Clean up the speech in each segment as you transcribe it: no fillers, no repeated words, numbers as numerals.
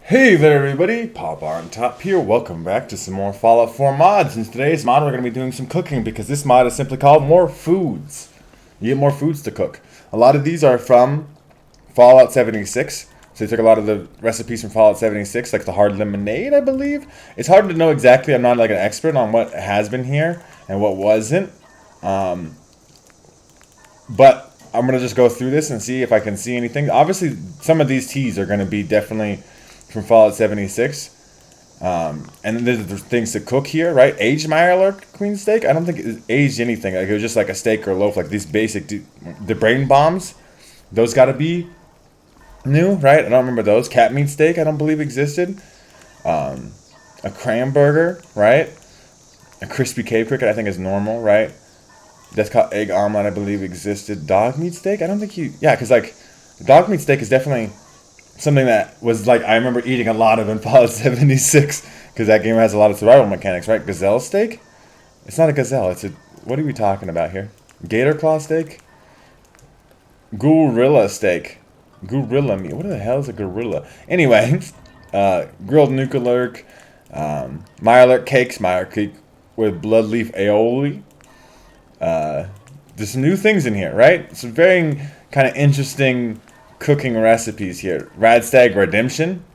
Hey there everybody, Popontop here. Welcome back to some more Fallout 4 mods. In today's mod we're going to be doing some cooking because this mod is simply called More Foods. You get more foods to cook. A lot of these are from Fallout 76. So they took a lot of the recipes from Fallout 76, like the hard lemonade, I believe. It's hard to know exactly. I'm not like an expert on what has been here and what wasn't. But I'm going to just go through this and see if I can see anything. Obviously, some of these teas are going to be definitely from Fallout 76. And then there's things to cook here, right? Aged Mirelurk Queen steak? I don't think it aged anything. Like it was just like a steak or a loaf, like these basic, the brain bombs. Those got to be new, right? I don't remember those. Cat meat steak, I don't believe existed. A cram burger, right? A crispy cave cricket, I think is normal, right? That's called egg omelet, I believe existed. Dog meat steak, I don't think yeah, because like dog meat steak is definitely something that was like I remember eating a lot of in Fallout 76 because that game has a lot of survival mechanics, right? Gazelle steak? It's not a gazelle. It's a, what are we talking about here? Gator claw steak? Gorilla steak. Gorilla meat. What the hell is a gorilla? Anyway, grilled nucleark, Mirelurk cakes, Mirelurk cake with bloodleaf aioli. There's some new things in here, right? Some very kind of interesting cooking recipes here. Rad Stag Redemption.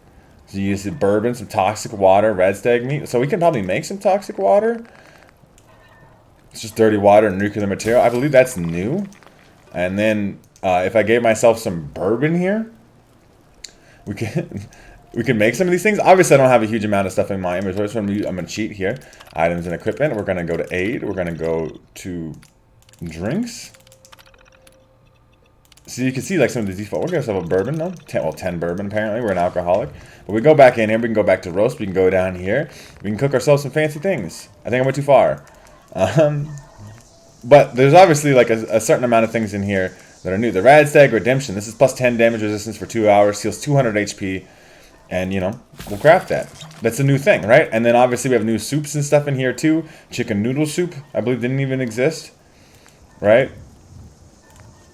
So you use the bourbon, some toxic water, Rad Stag meat. So we can probably make some toxic water. It's just dirty water and nuclear material. I believe that's new. And then if I gave myself some bourbon here, we can make some of these things. Obviously, I don't have a huge amount of stuff in my inventory, so I'm gonna cheat here. Items and equipment. We're gonna go to aid. We're gonna go to drinks. So you can see like some of the default. We're gonna have a bourbon, no? 10 bourbon apparently. We're an alcoholic. But we go back in here. We can go back to roast. We can go down here. We can cook ourselves some fancy things. I think I went too far. But there's obviously like a certain amount of things in here that are new. The Rad Stag Redemption. This is plus 10 damage resistance for 2 hours. Heals 200 HP. And, you know, we'll craft that. That's a new thing, right? And then obviously we have new soups and stuff in here too. Chicken noodle soup, I believe, didn't even exist. Right?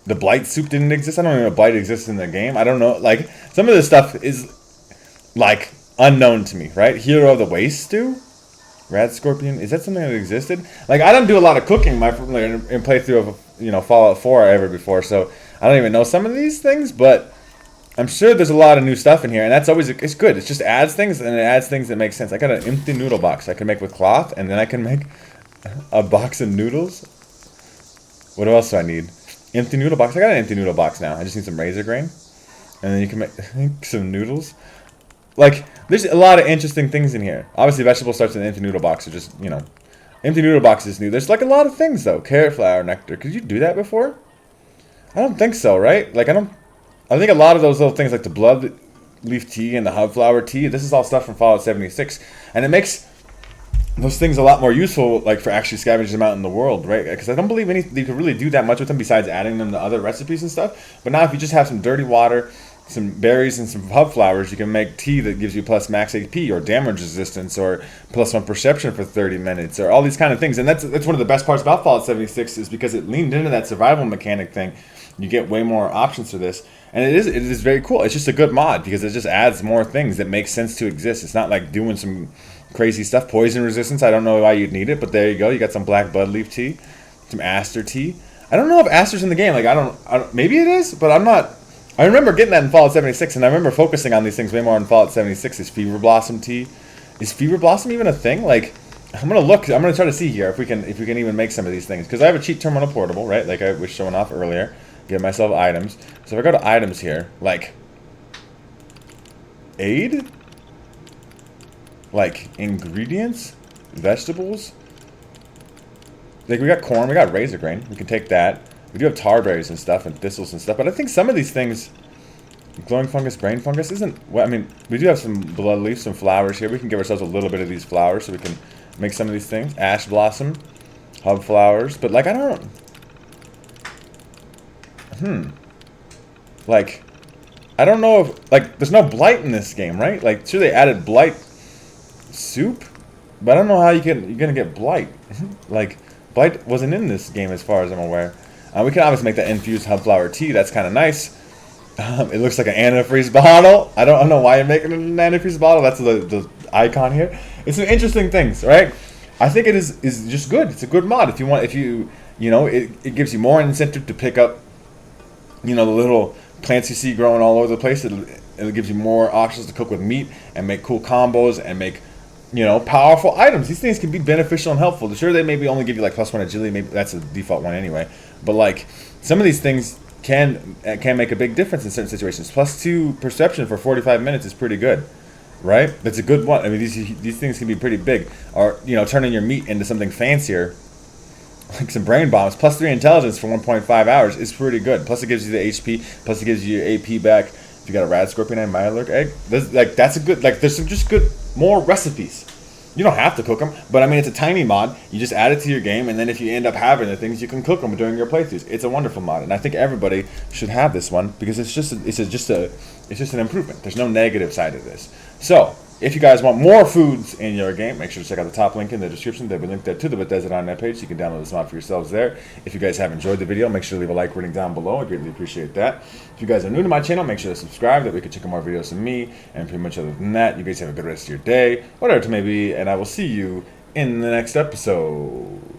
The blight soup didn't exist. I don't even know if blight exists in the game. I don't know. Like, some of this stuff is, like, unknown to me, right? Hero of the Waste stew? Rad Scorpion? Is that something that existed? Like, I don't do a lot of cooking in playthrough of, you know, Fallout 4 ever before, so I don't even know some of these things, but I'm sure there's a lot of new stuff in here, and that's always, it's good. It just adds things, and it adds things that make sense. I got an empty noodle box I can make with cloth, and then I can make a box of noodles. What else do I need? Empty noodle box. I got an empty noodle box now. I just need some razor grain. And then you can make some noodles. Like, there's a lot of interesting things in here. Obviously, vegetable starts in the empty noodle box. So just, you know, empty noodle box is new. There's like a lot of things, though. Carrot flower nectar. Could you do that before? I don't think so, right? Like, I think a lot of those little things, like the blood leaf tea and the hub flower tea, this is all stuff from Fallout 76. And it makes those things a lot more useful, like for actually scavenging them out in the world, right? Because I don't believe you can really do that much with them besides adding them to other recipes and stuff. But now if you just have some dirty water, some berries, and some hub flowers, you can make tea that gives you plus max AP or damage resistance or plus 1 perception for 30 minutes or all these kind of things. And that's one of the best parts about Fallout 76 is because it leaned into that survival mechanic thing. You get way more options for this. And it is very cool. It's just a good mod because it just adds more things that make sense to exist. It's not like doing some crazy stuff. Poison resistance, I don't know why you'd need it, but there you go. You got some black bud leaf tea, some aster tea. I don't know if aster's in the game. Like I don't maybe it is, but I'm not. I remember getting that in Fallout 76, and I remember focusing on these things way more in Fallout 76. Is fever blossom tea? Is fever blossom even a thing? Like I'm gonna look. I'm gonna try to see here if we can even make some of these things because I have a cheat terminal portable, right? Like I was showing off earlier. Give myself items. So if I go to items here, like aid. Like ingredients, vegetables. Like we got corn, we got razor grain. We can take that. We do have tar berries and stuff and thistles and stuff. But I think some of these things, glowing fungus, brain fungus, isn't. Well, I mean, we do have some blood leaves, some flowers here. We can give ourselves a little bit of these flowers so we can make some of these things. Ash blossom, hub flowers. But like I don't. Like I don't know if like there's no blight in this game, right? Like sure they added blight soup, but I don't know how you're gonna get blight. Like blight wasn't in this game as far as I'm aware. We can obviously make that infused hub flower tea. That's kind of nice. It looks like an antifreeze bottle. I don't know why you're making an antifreeze bottle. That's the icon here. It's some interesting things, right? I think it is just good. It's a good mod. If you want, it gives you more incentive to pick up, the little plants you see growing all over the place. It gives you more options to cook with meat and make cool combos and make, powerful items. These things can be beneficial and helpful. Sure, they maybe only give you like +1 agility. Maybe that's a default one anyway. But like some of these things can make a big difference in certain situations. +2 perception for 45 minutes is pretty good, right? That's a good one. I mean, these things can be pretty big. Or turning your meat into something fancier, like some brain bombs. +3 intelligence for 1.5 hours is pretty good. Plus it gives you the HP. Plus it gives you your AP back. If you got a rad scorpion and Mirelurk egg, that's a good. There's some just good more recipes. You don't have to cook them, but I mean, it's a tiny mod. You just add it to your game, and then if you end up having the things, you can cook them during your playthroughs. It's a wonderful mod, and I think everybody should have this one because it's just an improvement. There's no negative side of this. So, if you guys want more foods in your game, make sure to check out the top link in the description. They'll be linked there to the Bethesda.net page, so you can download this mod for yourselves there. If you guys have enjoyed the video, make sure to leave a like rating down below. I greatly appreciate that. If you guys are new to my channel, make sure to subscribe. That way you can check out more videos from me. And pretty much other than that, you guys have a good rest of your day, whatever it may be, and I will see you in the next episode.